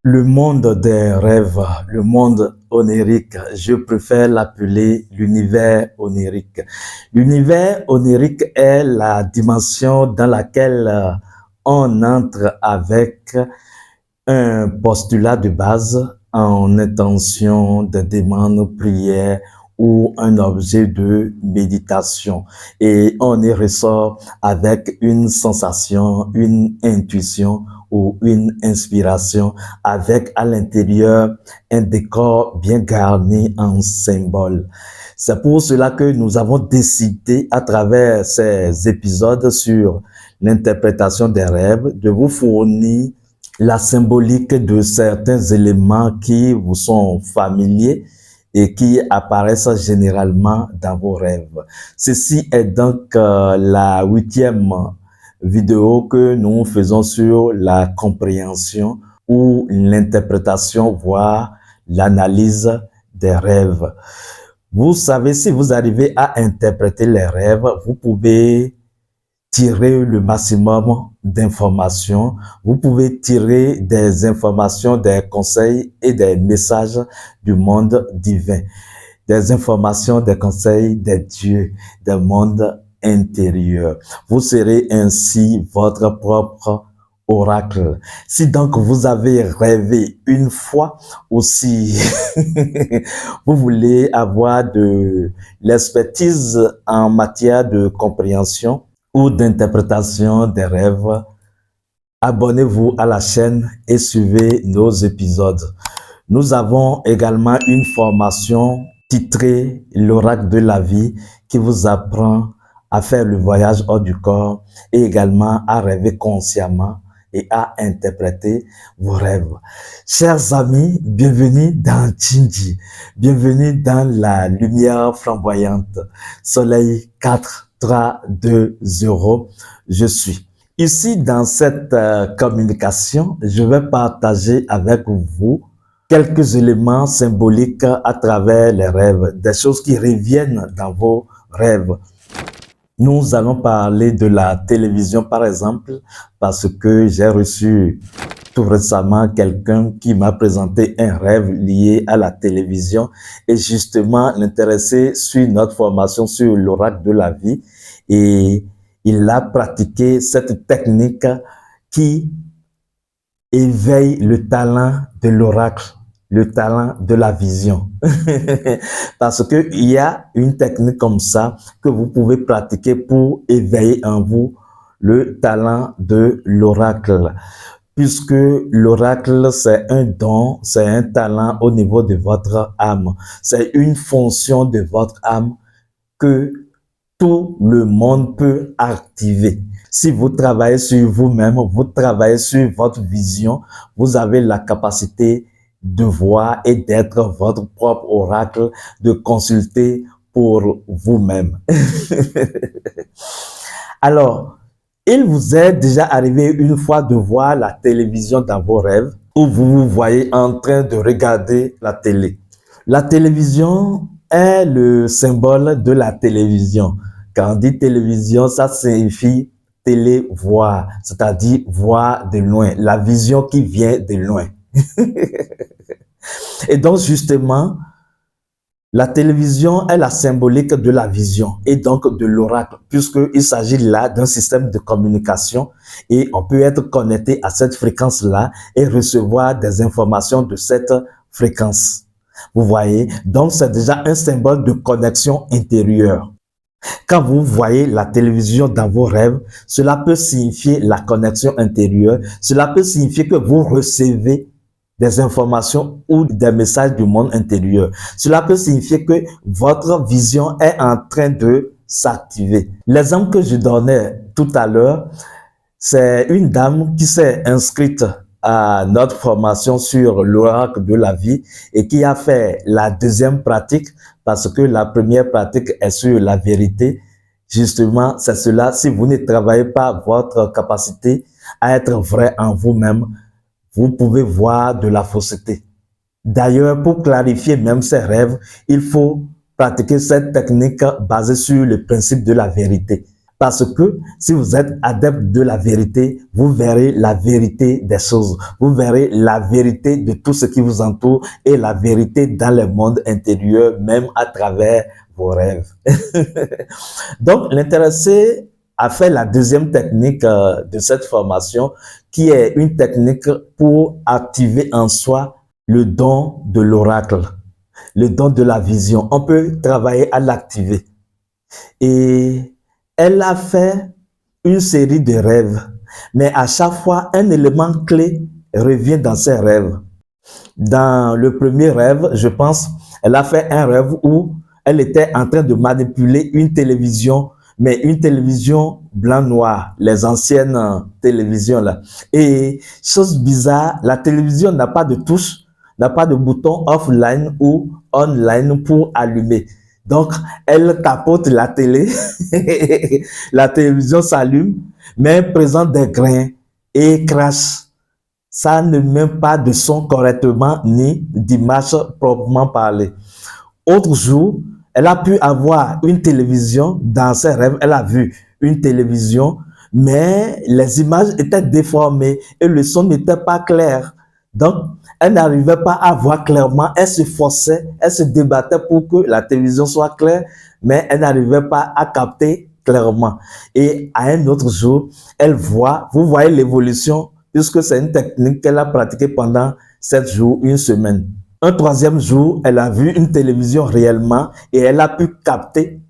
Le monde des rêves, le monde onirique, je préfère l'appeler l'univers onirique. L'univers onirique est la dimension dans laquelle on entre avec un postulat de base en intention de demande, prière ou un objet de méditation. Et on y ressort avec une sensation, une intuition ou une inspiration avec à l'intérieur un décor bien garni en symboles. C'est pour cela que nous avons décidé à travers ces épisodes sur l'interprétation des rêves de vous fournir la symbolique de certains éléments qui vous sont familiers et qui apparaissent généralement dans vos rêves. Ceci est donc la 8e vidéo que nous faisons sur la compréhension ou l'interprétation, voire l'analyse des rêves. Vous savez, si vous arrivez à interpréter les rêves, vous pouvez tirer le maximum d'informations. Vous pouvez tirer des informations, des conseils et des messages du monde divin. Des informations, des conseils des dieux, des mondes intérieurs. Vous serez ainsi votre propre oracle. Si donc vous avez rêvé une fois ou si vous voulez avoir de l'expertise en matière de compréhension ou d'interprétation des rêves, abonnez-vous à la chaîne et suivez nos épisodes. Nous avons également une formation titrée l'oracle de la vie qui vous apprend à faire le voyage hors du corps et également à rêver consciemment et à interpréter vos rêves. Chers amis, bienvenue dans Jinji, bienvenue dans la lumière flamboyante. Soleil 4, 3, 2, 0, je suis. Ici, dans cette communication, je vais partager avec vous quelques éléments symboliques à travers les rêves, des choses qui reviennent dans vos rêves. Nous allons parler de la télévision, par exemple, parce que j'ai reçu tout récemment quelqu'un qui m'a présenté un rêve lié à la télévision et justement l'intéressé suit notre formation sur l'oracle de la vie et il a pratiqué cette technique qui éveille le talent de l'oracle, le talent de la vision. Parce que il y a une technique comme ça que vous pouvez pratiquer pour éveiller en vous le talent de l'oracle. Puisque l'oracle, c'est un don, c'est un talent au niveau de votre âme. C'est une fonction de votre âme que tout le monde peut activer. Si vous travaillez sur vous-même, vous travaillez sur votre vision, vous avez la capacité de voir et d'être votre propre oracle, de consulter pour vous-même. Alors, il vous est déjà arrivé une fois de voir la télévision dans vos rêves où vous vous voyez en train de regarder la télé. La télévision est le symbole de la télévision. Quand on dit télévision, ça signifie télé-voir, c'est-à-dire voir de loin, la vision qui vient de loin. Et donc, justement, la télévision est la symbolique de la vision et donc de l'oracle, puisqu'il s'agit là d'un système de communication et on peut être connecté à cette fréquence-là et recevoir des informations de cette fréquence. Vous voyez, donc c'est déjà un symbole de connexion intérieure. Quand vous voyez la télévision dans vos rêves, cela peut signifier la connexion intérieure, cela peut signifier que vous recevez des informations ou des messages du monde intérieur. Cela peut signifier que votre vision est en train de s'activer. L'exemple que je donnais tout à l'heure, c'est une dame qui s'est inscrite à notre formation sur l'oracle de la vie et qui a fait la deuxième pratique parce que la première pratique est sur la vérité. Justement, c'est cela, si vous ne travaillez pas votre capacité à être vrai en vous-même, vous pouvez voir de la fausseté. D'ailleurs, pour clarifier même ces rêves, il faut pratiquer cette technique basée sur le principe de la vérité. Parce que si vous êtes adepte de la vérité, vous verrez la vérité des choses. Vous verrez la vérité de tout ce qui vous entoure et la vérité dans le monde intérieur, même à travers vos rêves. Donc, l'intéressé a fait la deuxième technique de cette formation, qui est une technique pour activer en soi le don de l'oracle, le don de la vision. On peut travailler à l'activer. Et elle a fait une série de rêves, mais à chaque fois, un élément clé revient dans ses rêves. Dans le premier rêve, je pense, elle a fait un rêve où elle était en train de manipuler une télévision, mais une télévision blanc-noir, les anciennes télévisions là. Et chose bizarre, la télévision n'a pas de touche, n'a pas de bouton offline ou online pour allumer. Donc, elle tapote la télé, la télévision s'allume, mais présente des grains et crache. Ça ne met pas de son correctement ni d'image proprement parlée. Autre jour, elle a pu avoir une télévision dans ses rêves. Elle a vu une télévision, mais les images étaient déformées et le son n'était pas clair. Donc, elle n'arrivait pas à voir clairement. Elle se forçait, elle se débattait pour que la télévision soit claire, mais elle n'arrivait pas à capter clairement. Et à un autre jour, elle voit, vous voyez l'évolution, puisque c'est une technique qu'elle a pratiquée pendant 7 jours, une semaine. Un troisième jour, elle a vu une télévision réellement et elle a pu capter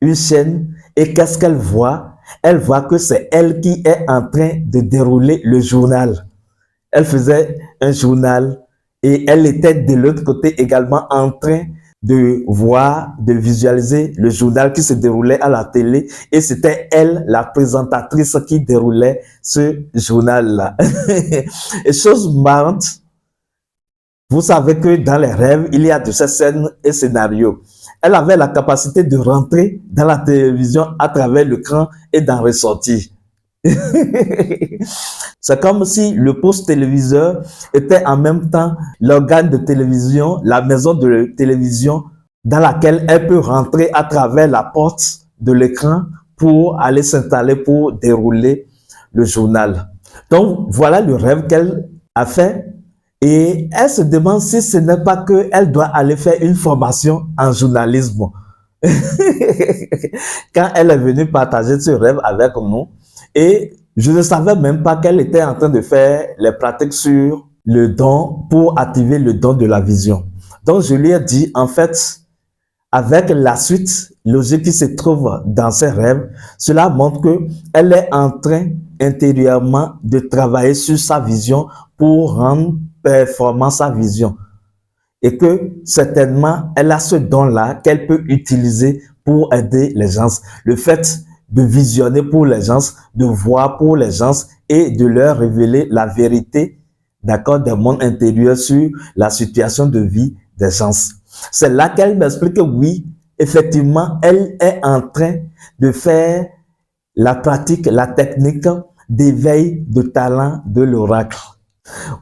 une chaîne. Et qu'est-ce qu'elle voit? Elle voit que c'est elle qui est en train de dérouler le journal. Elle faisait un journal et elle était de l'autre côté également en train de voir, de visualiser le journal qui se déroulait à la télé. Et c'était elle, la présentatrice, qui déroulait ce journal-là. Et chose marrante, vous savez que dans les rêves, il y a de ces scènes et scénarios. Elle avait la capacité de rentrer dans la télévision à travers l'écran et d'en ressortir. C'est comme si le poste téléviseur était en même temps l'organe de télévision, la maison de télévision dans laquelle elle peut rentrer à travers la porte de l'écran pour aller s'installer pour dérouler le journal. Donc, voilà le rêve qu'elle a fait. Et elle se demande si ce n'est pas qu'elle doit aller faire une formation en journalisme. Quand elle est venue partager ce rêve avec nous, et je ne savais même pas qu'elle était en train de faire les pratiques sur le don pour activer le don de la vision. Donc, je lui ai dit, en fait, avec la suite logique qui se trouve dans ses rêves, cela montre qu'elle est en train intérieurement de travailler sur sa vision pour rendre performant sa vision. Et que certainement, elle a ce don-là qu'elle peut utiliser pour aider les gens. Le fait de visionner pour les gens, de voir pour les gens et de leur révéler la vérité, d'accord, des mondes intérieurs sur la situation de vie des gens. C'est là qu'elle m'explique que oui, effectivement, elle est en train de faire la pratique, la technique d'éveil de talent de l'oracle.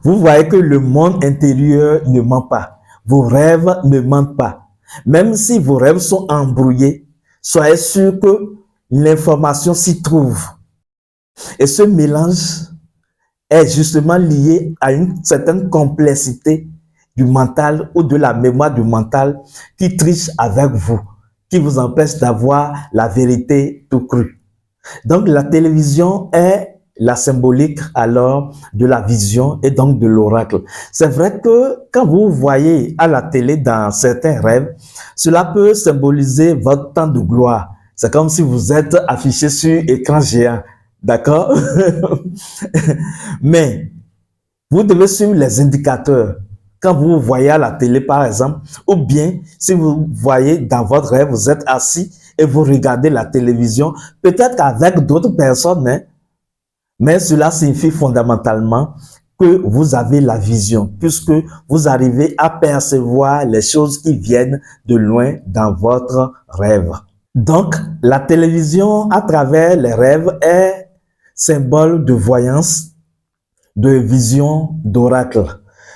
Vous voyez que le monde intérieur ne ment pas. Vos rêves ne mentent pas. Même si vos rêves sont embrouillés, soyez sûr que l'information s'y trouve. Et ce mélange est justement lié à une certaine complexité du mental ou de la mémoire du mental qui triche avec vous, qui vous empêche d'avoir la vérité tout crue. Donc, la télévision est la symbolique alors de la vision et donc de l'oracle. C'est vrai que quand vous voyez à la télé dans certains rêves, cela peut symboliser votre temps de gloire. C'est comme si vous êtes affiché sur écran géant, d'accord? Mais vous devez suivre les indicateurs. Quand vous voyez à la télé, par exemple, ou bien si vous voyez dans votre rêve, vous êtes assis et vous regardez la télévision, peut-être qu'avec d'autres personnes, hein, mais cela signifie fondamentalement que vous avez la vision, puisque vous arrivez à percevoir les choses qui viennent de loin dans votre rêve. Donc, la télévision, à travers les rêves, est symbole de voyance, de vision, d'oracle.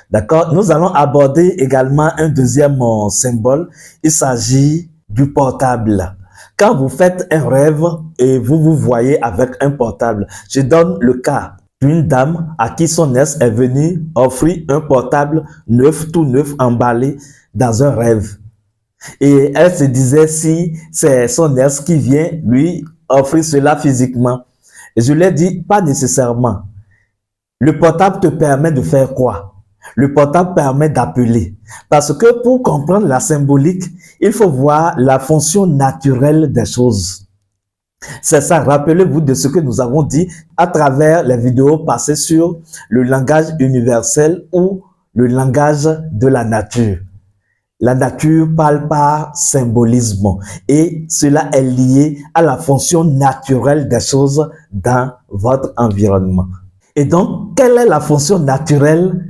D'accord? Nous allons aborder également un deuxième symbole. Il s'agit du portable. Quand vous faites un rêve et vous vous voyez avec un portable, je donne le cas d'une dame à qui son ex est venu offrir un portable neuf, tout neuf, emballé dans un rêve. Et elle se disait si c'est son ex qui vient lui offrir cela physiquement. Et je lui ai dit, pas nécessairement. Le portable te permet de faire quoi? Le portable permet d'appeler. Parce que pour comprendre la symbolique, il faut voir la fonction naturelle des choses. C'est ça, rappelez-vous de ce que nous avons dit à travers les vidéos passées sur le langage universel ou le langage de la nature. La nature parle par symbolisme et cela est lié à la fonction naturelle des choses dans votre environnement. Et donc, quelle est la fonction naturelle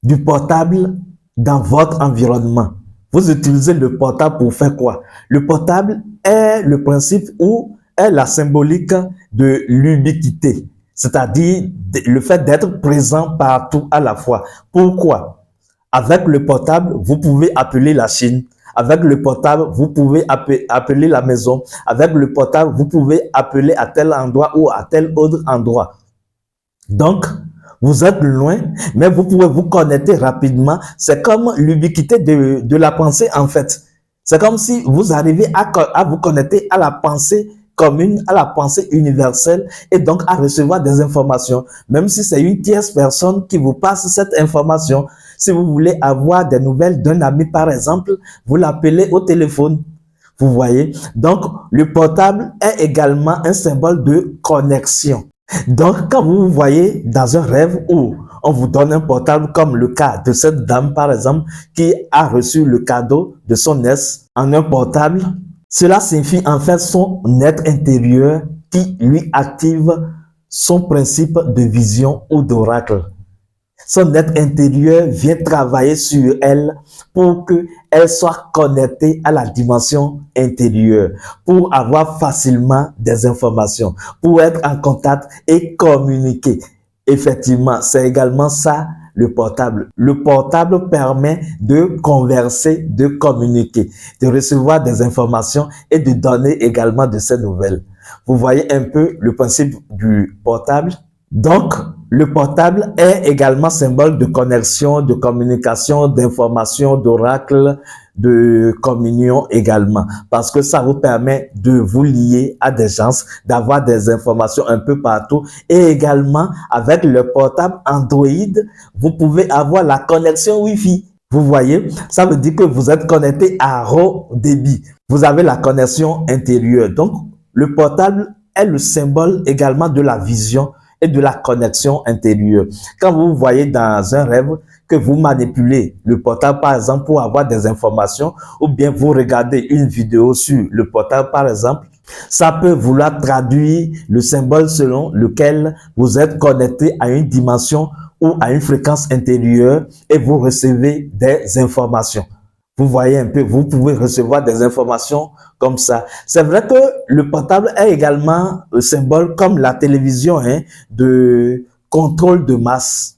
du portable dans votre environnement? Vous utilisez le portable pour faire quoi? Le portable est le principe ou est la symbolique de l'ubiquité, c'est-à-dire le fait d'être présent partout à la fois. Pourquoi? Avec le portable, vous pouvez appeler la Chine. Avec le portable, vous pouvez appeler la maison. Avec le portable, vous pouvez appeler à tel endroit ou à tel autre endroit. Donc, vous êtes loin, mais vous pouvez vous connecter rapidement. C'est comme l'ubiquité de la pensée, en fait. C'est comme si vous arrivez à vous connecter à la pensée commune, à la pensée universelle et donc à recevoir des informations. Même si c'est une tierce personne qui vous passe cette information, si vous voulez avoir des nouvelles d'un ami, par exemple, vous l'appelez au téléphone. Vous voyez? Donc, le portable est également un symbole de connexion. Donc, quand vous voyez dans un rêve où on vous donne un portable, comme le cas de cette dame, par exemple, qui a reçu le cadeau de son ex en un portable, cela signifie en fait son être intérieur qui lui active son principe de vision ou d'oracle. Son être intérieur vient travailler sur elle pour qu'elle soit connectée à la dimension intérieure, pour avoir facilement des informations, pour être en contact et communiquer. Effectivement, c'est également ça le portable. Le portable permet de converser, de communiquer, de recevoir des informations et de donner également de ces nouvelles. Vous voyez un peu le principe du portable? Donc, le portable est également symbole de connexion, de communication, d'information, d'oracle, de communion également. Parce que ça vous permet de vous lier à des gens, d'avoir des informations un peu partout. Et également, avec le portable Android, vous pouvez avoir la connexion Wi-Fi. Vous voyez, ça veut dire que vous êtes connecté à haut débit. Vous avez la connexion intérieure. Donc, le portable est le symbole également de la vision et de la connexion intérieure. Quand vous voyez dans un rêve que vous manipulez le portable, par exemple, pour avoir des informations, ou bien vous regardez une vidéo sur le portable, par exemple, ça peut vouloir traduire le symbole selon lequel vous êtes connecté à une dimension ou à une fréquence intérieure et vous recevez des informations. Vous voyez un peu, vous pouvez recevoir des informations comme ça. C'est vrai que le portable est également un symbole comme la télévision de contrôle de masse.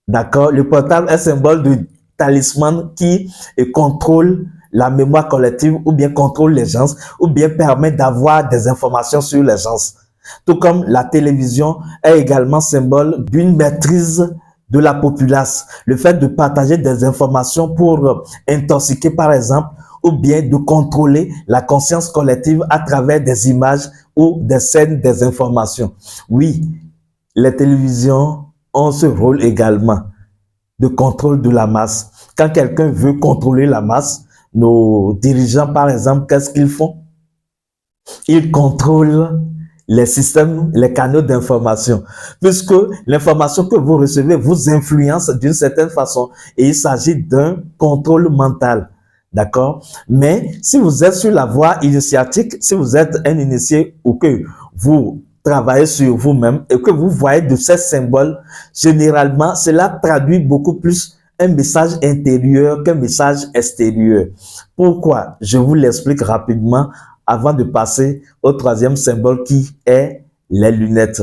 D'accord? Le portable est un symbole de talisman qui contrôle la mémoire collective ou bien contrôle les gens ou bien permet d'avoir des informations sur les gens. Tout comme la télévision est également symbole d'une maîtrise de la populace. Le fait de partager des informations pour intoxiquer, par exemple, ou bien de contrôler la conscience collective à travers des images ou des scènes des informations. Oui, les télévisions ont ce rôle également de contrôle de la masse. Quand quelqu'un veut contrôler la masse, nos dirigeants, par exemple, qu'est-ce qu'ils font? Ils contrôlent les systèmes, les canaux d'information, puisque l'information que vous recevez vous influence d'une certaine façon et il s'agit d'un contrôle mental. D'accord? Mais si vous êtes sur la voie initiatique, si vous êtes un initié ou que vous travaillez sur vous-même et que vous voyez de ces symboles, généralement, cela traduit beaucoup plus un message intérieur qu'un message extérieur. Pourquoi? Je vous l'explique rapidement avant de passer au troisième symbole qui est les lunettes.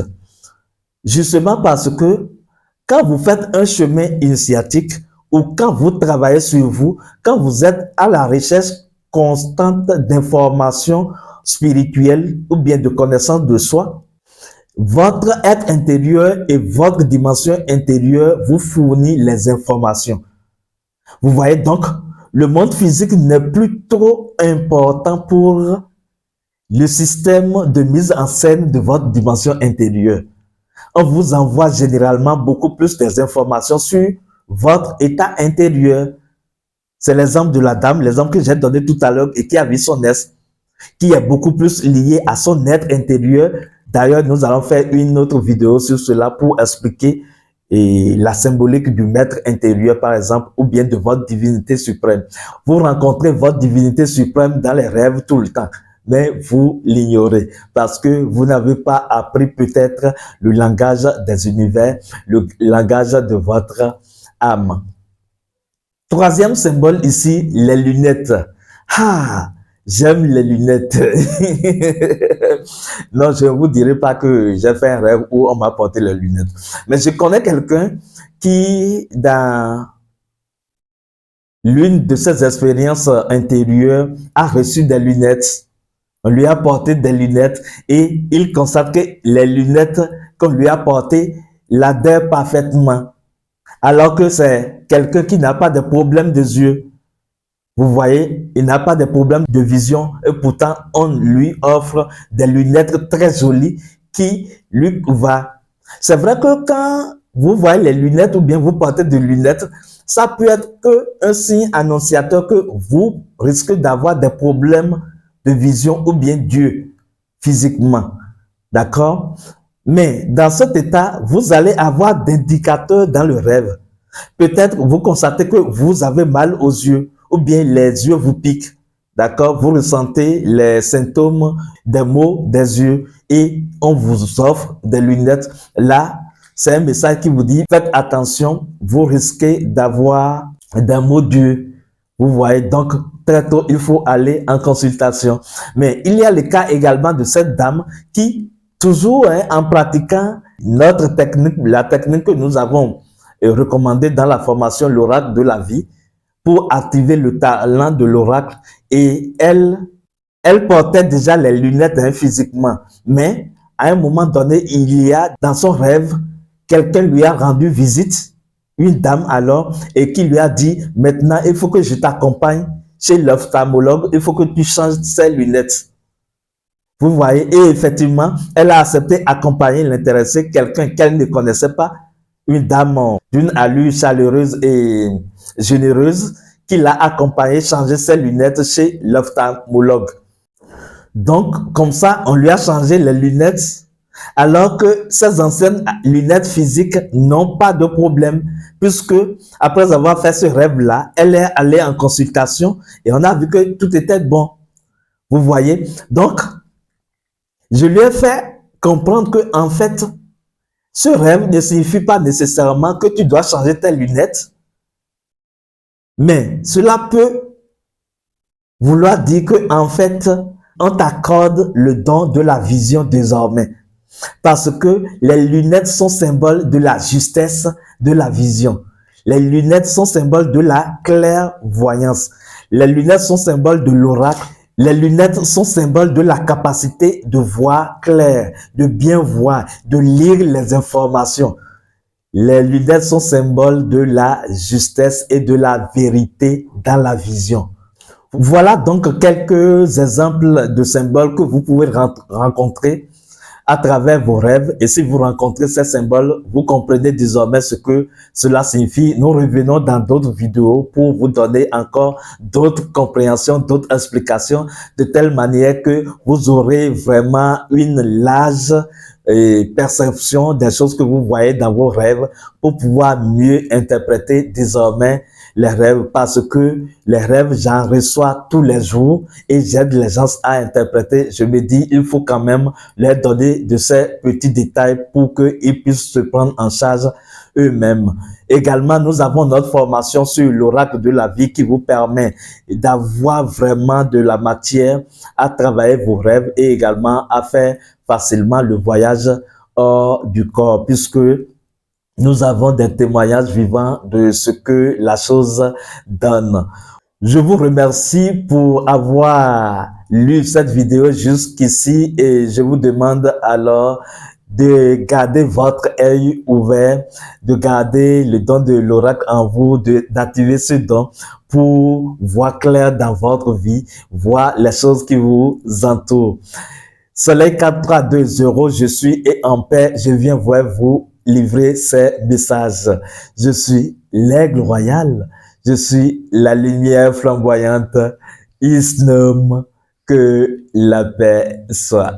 Justement parce que quand vous faites un chemin initiatique ou quand vous travaillez sur vous, quand vous êtes à la recherche constante d'informations spirituelle ou bien de connaissance de soi, votre être intérieur et votre dimension intérieure vous fournit les informations. Vous voyez donc, le monde physique n'est plus trop important pour le système de mise en scène de votre dimension intérieure. On vous envoie généralement beaucoup plus des informations sur votre état intérieur. C'est l'exemple de la dame, l'exemple que j'ai donné tout à l'heure et qui a vu son ex, qui est beaucoup plus lié à son être intérieur. D'ailleurs, nous allons faire une autre vidéo sur cela pour expliquer la symbolique du maître intérieur, par exemple, ou bien de votre divinité suprême. Vous rencontrez votre divinité suprême dans les rêves tout le temps, mais vous l'ignorez parce que vous n'avez pas appris peut-être le langage des univers, le langage de votre âme. Troisième symbole ici, les lunettes. Ah, j'aime les lunettes. Non, je ne vous dirai pas que j'ai fait un rêve où on m'a porté les lunettes. Mais je connais quelqu'un qui, dans l'une de ses expériences intérieures, a reçu des lunettes. On lui a porté des lunettes et il constate que les lunettes qu'on lui a portées l'adhèrent parfaitement. Alors que c'est quelqu'un qui n'a pas de problème de yeux. Vous voyez, il n'a pas de problème de vision et pourtant on lui offre des lunettes très jolies qui lui va. C'est vrai que quand vous voyez les lunettes ou bien vous portez des lunettes, ça peut être un signe annonciateur que vous risquez d'avoir des problèmes de vision ou bien d'yeux physiquement. D'accord? Mais dans cet état, vous allez avoir d'indicateurs dans le rêve. Peut-être vous constatez que vous avez mal aux yeux ou bien les yeux vous piquent. D'accord? Vous ressentez les symptômes des maux des yeux et on vous offre des lunettes. Là, c'est un message qui vous dit faites attention, vous risquez d'avoir des maux d'yeux. Vous voyez, donc très tôt, il faut aller en consultation. Mais il y a le cas également de cette dame qui, toujours en pratiquant notre technique, la technique que nous avons recommandée dans la formation l'oracle de la vie, pour activer le talent de l'oracle, et elle portait déjà les lunettes physiquement, mais à un moment donné, il y a dans son rêve, quelqu'un lui a rendu visite, une dame alors, et qui lui a dit, maintenant il faut que je t'accompagne chez l'ophtalmologue, il faut que tu changes ses lunettes. Vous voyez, et effectivement, elle a accepté d'accompagner l'intéressé, quelqu'un qu'elle ne connaissait pas, une dame d'une allure chaleureuse et généreuse qui l'a accompagné changer ses lunettes chez l'ophtalmologue. Donc, comme ça, on lui a changé les lunettes alors que ses anciennes lunettes physiques n'ont pas de problème puisque après avoir fait ce rêve-là, elle est allée en consultation et on a vu que tout était bon. Vous voyez? Donc, je lui ai fait comprendre que en fait, ce rêve ne signifie pas nécessairement que tu dois changer tes lunettes, mais cela peut vouloir dire que en fait, on t'accorde le don de la vision désormais. Parce que les lunettes sont symboles de la justesse de la vision. Les lunettes sont symboles de la clairvoyance. Les lunettes sont symboles de l'oracle. Les lunettes sont symboles de la capacité de voir clair, de bien voir, de lire les informations. Les lunettes sont symboles de la justesse et de la vérité dans la vision. Voilà donc quelques exemples de symboles que vous pouvez rencontrer à travers vos rêves. Et si vous rencontrez ces symboles, vous comprenez désormais ce que cela signifie. Nous revenons dans d'autres vidéos pour vous donner encore d'autres compréhensions, d'autres explications, de telle manière que vous aurez vraiment une large perception des choses que vous voyez dans vos rêves pour pouvoir mieux interpréter désormais les rêves, parce que les rêves, j'en reçois tous les jours et j'aide les gens à interpréter. Je me dis, il faut quand même leur donner de ces petits détails pour qu'ils puissent se prendre en charge eux-mêmes. Également, nous avons notre formation sur l'oracle de la vie qui vous permet d'avoir vraiment de la matière à travailler vos rêves et également à faire facilement le voyage hors du corps, puisque nous avons des témoignages vivants de ce que la chose donne. Je vous remercie pour avoir lu cette vidéo jusqu'ici et je vous demande alors de garder votre œil ouvert, de garder le don de l'oracle en vous, d'activer ce don pour voir clair dans votre vie, voir les choses qui vous entourent. Soleil 432, je suis et en paix, je viens voir vous livrer ces messages. Je suis l'aigle royal, je suis la lumière flamboyante, Isnom, que la paix soit.